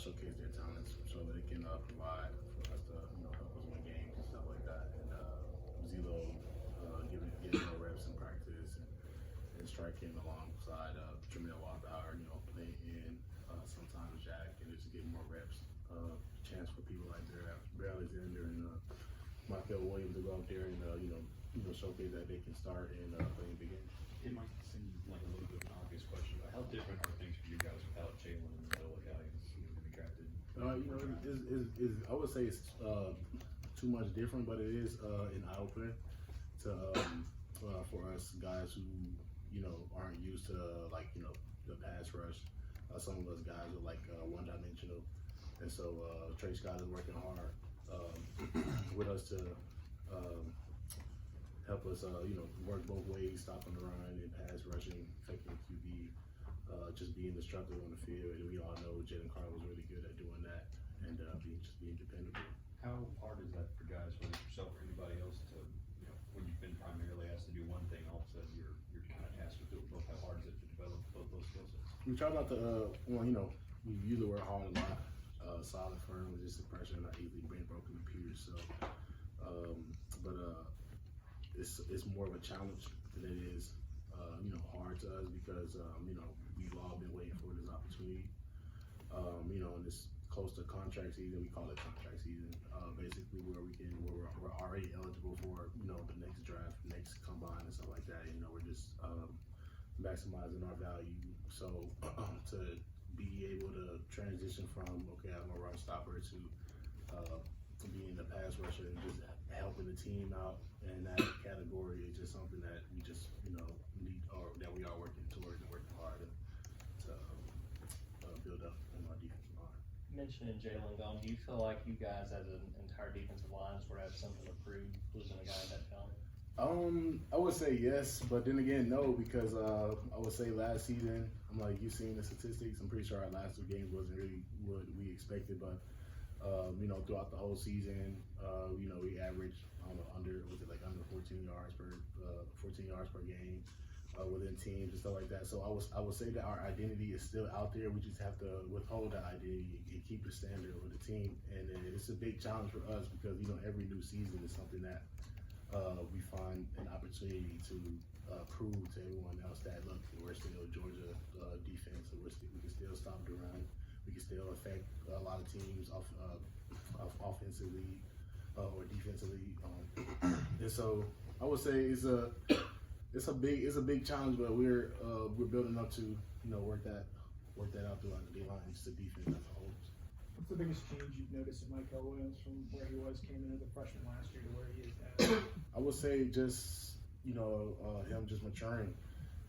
showcase their talents so they can provide for us to help us win games and stuff like that. And Zelo getting more reps in practice and striking alongside Jamil Wildauer, playing in sometimes Jack and just getting more reps. Chance for people like Barry Alexander and Michael Williams to go out there and showcase that they can start and play in big games. It might seem like a little bit of an obvious question, but how different are things for you guys without Jalen and the other guys going to be drafted? I would say it's too much different, but it is an eye opener to for us guys who aren't used to the pass rush. Some of us guys are one-dimensional, and so Trey Scott is working hard with us to help us work both ways, stopping the run and pass rushing, affecting the QB, just being destructive on the field. And we all know Jalen Carter was really good at doing that and being dependable. How hard is that for guys, whether it's yourself or anybody else, to when you've been primarily asked to do one thing, all of a sudden you're kind of tasked with doing both? How hard is it to develop both those skill sets? We try not to, we use the word hard a lot. Solid, firm, just the pressure, not easily being broken computers. So, it's more of a challenge than it is, hard to us because, we've all been waiting for this opportunity. And it's close to contract season. We call it contract season. Basically, where we're already eligible for, the next draft, next combine, and stuff like that. We're just maximizing our value. So to be able to transition from I'm a run stopper to being a pass rusher and just helping the team out in that category is just something that we just need, or that we are working towards and working hard to build up on our defensive line. Mentioning Jalen gone, do you feel like you guys as an entire defensive line would have something to prove losing a guy that young? I would say yes, but then again, no, because I would say last season, you've seen the statistics. I'm pretty sure our last two games wasn't really what we expected, but throughout the whole season, we averaged under 14 yards per game within teams and stuff like that. So I would say that our identity is still out there. We just have to withhold that identity and keep the standard with the team. And it's a big challenge for us because every new season is something that we find an opportunity to prove to everyone else that look, we're still Georgia defense, so we can still stop the run, we can still affect a lot of teams offensively or defensively, and so I would say it's a big challenge, but we're building up to work that out throughout the D line, just the defense as a whole. What's the biggest change you've noticed in Michael Williams from where he came in as a freshman last year to where he is now? I would say just, him just maturing.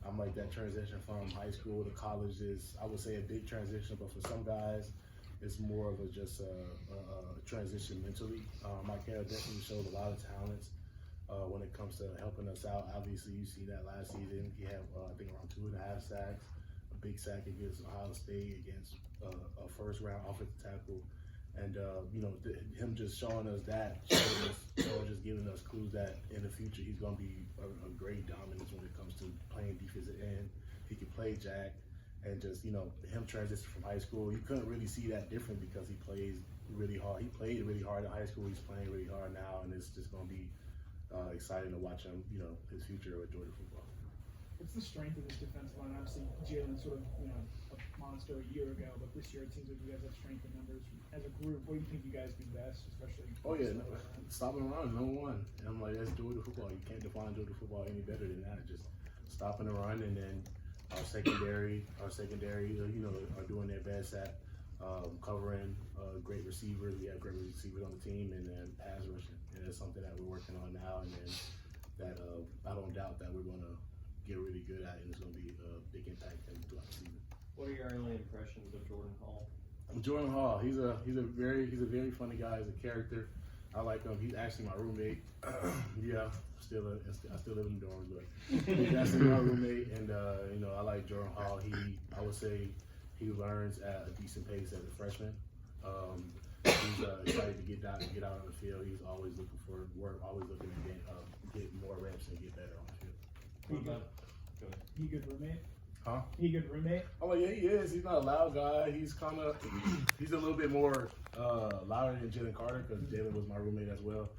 I'm that transition from high school to college is, I would say, a big transition, but for some guys, it's more of a transition mentally. Michael definitely showed a lot of talents when it comes to helping us out. Obviously, you see that last season. He had, I think, around 2.5 sacks. A big sack against Ohio State, against a first-round offensive tackle, and him just showing us that, just giving us clues that in the future he's going to be a great dominance when it comes to playing defensive end. He can play jack, and just him transition from high school. You couldn't really see that different because he plays really hard. He played really hard in high school. He's playing really hard now, and it's just going to be exciting to watch him. His future with Georgia football. What's the strength of this defensive line? Obviously, Jalen sort of, a monster a year ago, but this year it seems like you guys have strength in numbers. As a group, what do you think you guys do best, especially? Stopping the run, number one. And I'm that's Georgia football. You can't define Georgia football any better than that. Just stopping the run, and then our secondary, are doing their best at covering great receivers. We have great receivers on the team, and then pass rushing. And it's something that we're working on now, and then that I don't doubt that we're going to get really good at, and it's going to be a big impact throughout the season. What are your early impressions of Jordan Hall? Jordan Hall, he's a very funny guy. He's a character. I like him. He's actually my roommate. I still live in the dorms, but he's actually my roommate. And I like Jordan Hall. I would say he learns at a decent pace as a freshman. He's excited to get out on the field. He's always looking for work, always looking to get more reps and get better on the field. He a good roommate? Huh? He a good roommate? Oh yeah, he is. He's not a loud guy. He's kind of, he's a little bit more louder than Jalen Carter because Jalen was my roommate as well.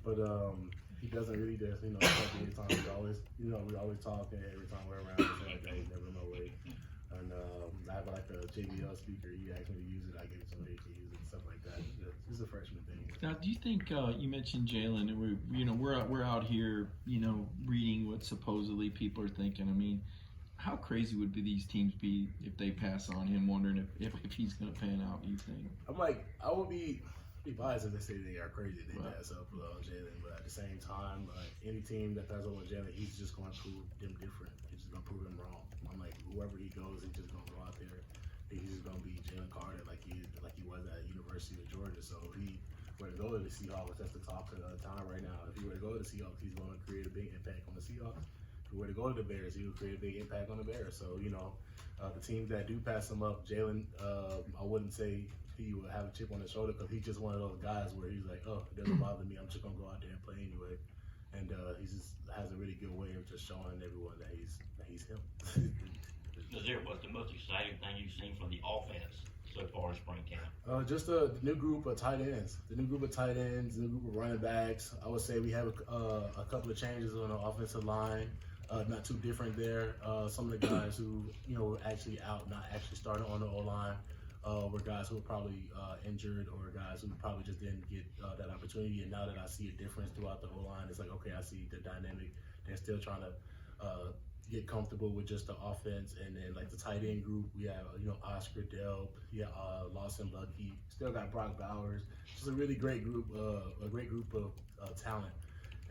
But he doesn't really just, talk every time. We always talk every time we're around. So like that, he's never no way. And I have like a JBL speaker. He asked me to use it. I gave it to him. He can use it and stuff like that. It's a freshman thing. Now, do you think you mentioned Jalen, and we're out here, reading what supposedly people are thinking. I mean, how crazy would these teams be if they pass on him, wondering if he's going to pan out? You think? I would be biased if they say they are crazy. They pass up Jalen, but at the same time, any team that passes over Jalen, he's just going to prove them different. He's just going to prove them wrong. I'm like, whoever he goes, he's just going to go out there. He's just going to be Jalen Carter like he was at University of Georgia. So if he were to go to the Seahawks, that's the talk of the time right now. If he were to go to the Seahawks, he's going to create a big impact on the Seahawks. If he were to go to the Bears, he would create a big impact on the Bears. So, the teams that do pass him up, Jalen, I wouldn't say he would have a chip on his shoulder because he's just one of those guys where he's like, oh, it doesn't bother me. I'm just going to go out there and play anyway. And he just has a really good way of just showing everyone that he's him. Nazir, what's the most exciting thing you've seen from the offense so far in spring camp? Just the new group of tight ends. The new group of tight ends, the new group of running backs. I would say we have a couple of changes on the offensive line. Not too different there. Some of the guys who, were actually out, not actually starting on the O-line, were guys who were probably injured or guys who probably just didn't get that opportunity. And now that I see a difference throughout the O-line, it's like, okay, I see the dynamic. They're still trying to get comfortable with just the offense. And then like the tight end group, we have, Oscar Delp, Lawson Lucky, still got Brock Bowers. Just a really great group, of talent.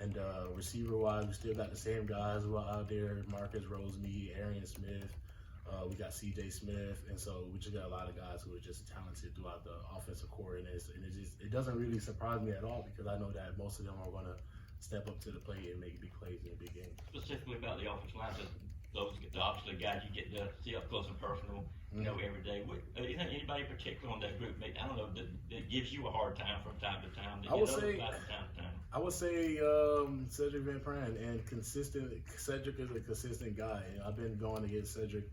And receiver-wise, we still got the same guys who are out there: Marcus Rosemead, Arian Smith. We got C.J. Smith, and so we just got a lot of guys who are just talented throughout the offensive core. And it doesn't really surprise me at all because I know that most of them are going to step up to the plate and make big plays in a big game. Specifically about the offensive line, those obviously guys you get to see up close and personal, every day. You think anybody particular on that group, I don't know, that gives you a hard time from time to time? I would say Cedric Van Pran, and consistent. Cedric is a consistent guy, and I've been going against Cedric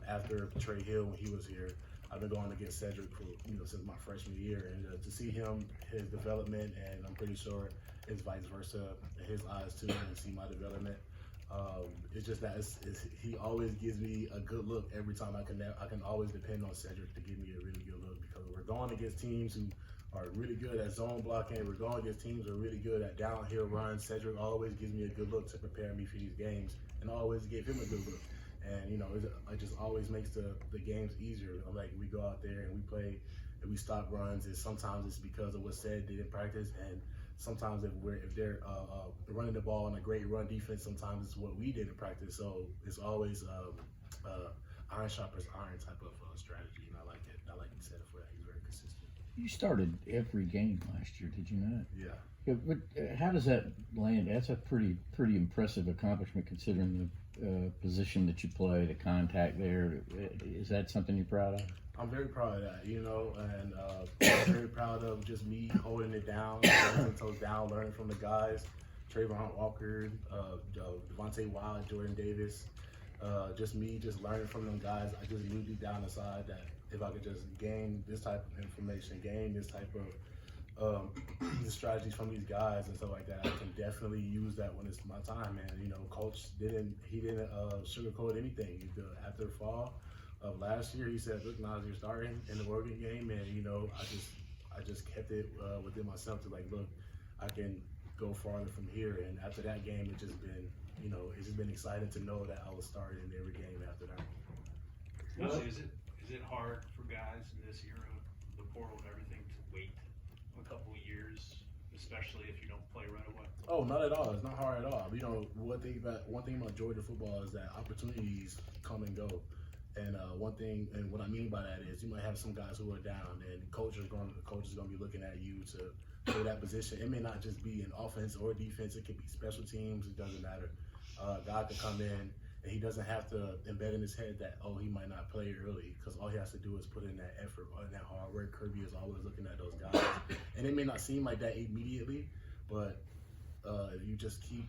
after Trey Hill when he was here. I've been going against Cedric for since my freshman year, and to see his development, and I'm pretty sure it's vice versa in his eyes too, and see my development. It's just that he always gives me a good look every time. I can always depend on Cedric to give me a really good look because we're going against teams who are really good at zone blocking. We're going against teams who are really good at downhill runs. Cedric always gives me a good look to prepare me for these games, and I always give him a good look. And it just always makes the games easier. I'm like, we go out there and we play and we stop runs, and sometimes it's because of what Ced did in practice, and sometimes if they're running the ball on a great run defense, sometimes it's what we did in practice. So it's always iron sharpens iron type of strategy, and I like it. I like the setup for that. He's very consistent. You started every game last year, did you not? Yeah. But how does that land? That's a pretty impressive accomplishment considering the position that you play, the contact there. Is that something you're proud of? I'm very proud of that, and I'm very proud of just me holding it down, holding toes down, learning from the guys, Trayvon Walker, Devontae Wild, Jordan Davis, just me just learning from them guys. I just knew deep down inside that if I could just gain this type of information, gain this type of the strategies from these guys and stuff like that, I can definitely use that when it's my time. And Coach didn't sugarcoat anything. After the fall of last year, he said, "Look, Nazir starting in the Oregon game," and I just kept it within myself to like, look, I can go farther from here. And after that game, it's just been exciting to know that I was starting in every game after that. Is it hard for guys in this era of the portal and everything to wait a couple of years, especially if you don't play right away? Oh, not at all. It's not hard at all. One thing about Georgia football is that opportunities come and go. And what I mean by that is you might have some guys who are down, and the coach is going to be looking at you to play that position. It may not just be in offense or defense. It could be special teams. It doesn't matter. God can come in, and he doesn't have to embed in his head that, he might not play early, because all he has to do is put in that effort and that hard work. Kirby is always looking at those guys. And it may not seem like that immediately, but if you just keep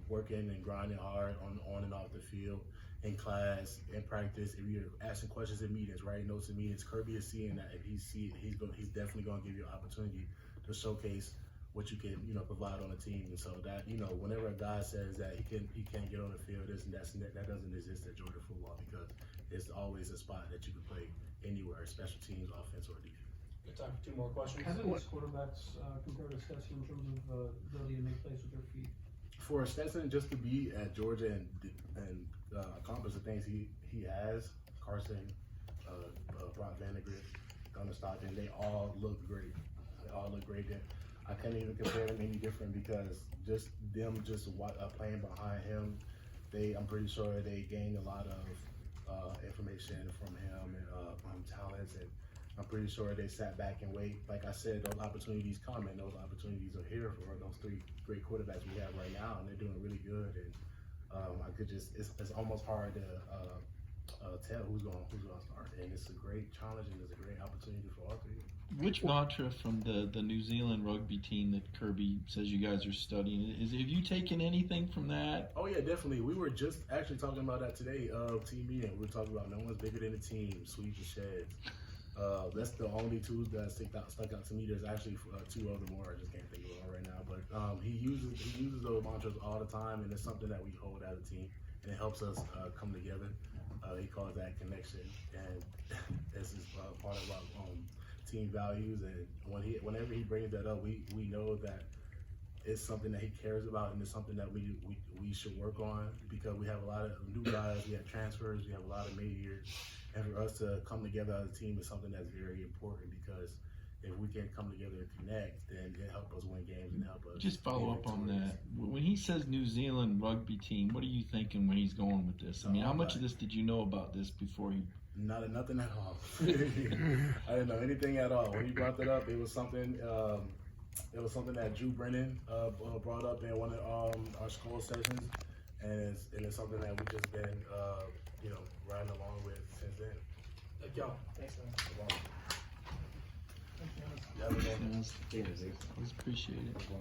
working and grinding hard on and off the field, in class, in practice, if you're asking questions in meetings, writing notes in meetings, Kirby is seeing that. If he's definitely going to give you an opportunity to showcase what you can, provide on the team. And so that, whenever a guy says that he can't get on the field, that doesn't exist at Georgia football, because it's always a spot that you can play anywhere, special teams, offense, or defense. Got time for 2 more questions. How do these quarterbacks compare to Stetson in terms of ability to make plays with their feet? For Stetson just to be at Georgia and accomplish the things he has, Carson, Brock Vandegrift, Gunnar Stockton, they all look great. They all look great. I can't even compare them any different, because just them playing behind him, I'm pretty sure they gained a lot of information from him and talents, and I'm pretty sure they sat back and wait. Like I said, those opportunities come, and those opportunities are here for those 3 great quarterbacks we have right now, and they're doing really good. And it's almost hard to tell who's going to start. And it's a great challenge, and it's a great opportunity for all 3. Which mantra from the New Zealand rugby team that Kirby says you guys are studying, have you taken anything from that? Oh yeah, definitely. We were just actually talking about that today, team meeting. We were talking about no one's bigger than the team, sweep the sheds. That's the only 2 that stuck out to me. There's actually 2 other more. I just can't think of one right now. But he uses those mantras all the time, and it's something that we hold as a team, and it helps us come together. He calls that connection, and this is part of our team values. And whenever he brings that up, we know that it's something that he cares about, and it's something that we should work on, because we have a lot of new guys, we have transfers, we have a lot of mid-years, and for us to come together as a team is something that's very important, because if we can come together and connect, then it helps us win games and help us. Just follow up on that. When he says New Zealand rugby team, what are you thinking when he's going with this? I mean, how much of this did you know about this before he? Nothing at all. I didn't know anything at all. When he brought that up, it was something that Drew Brennan brought up in one of our school sessions, and it's something that we've just been riding along with since then. Thank y'all. Thanks, man. Yeah, Yes, appreciate it.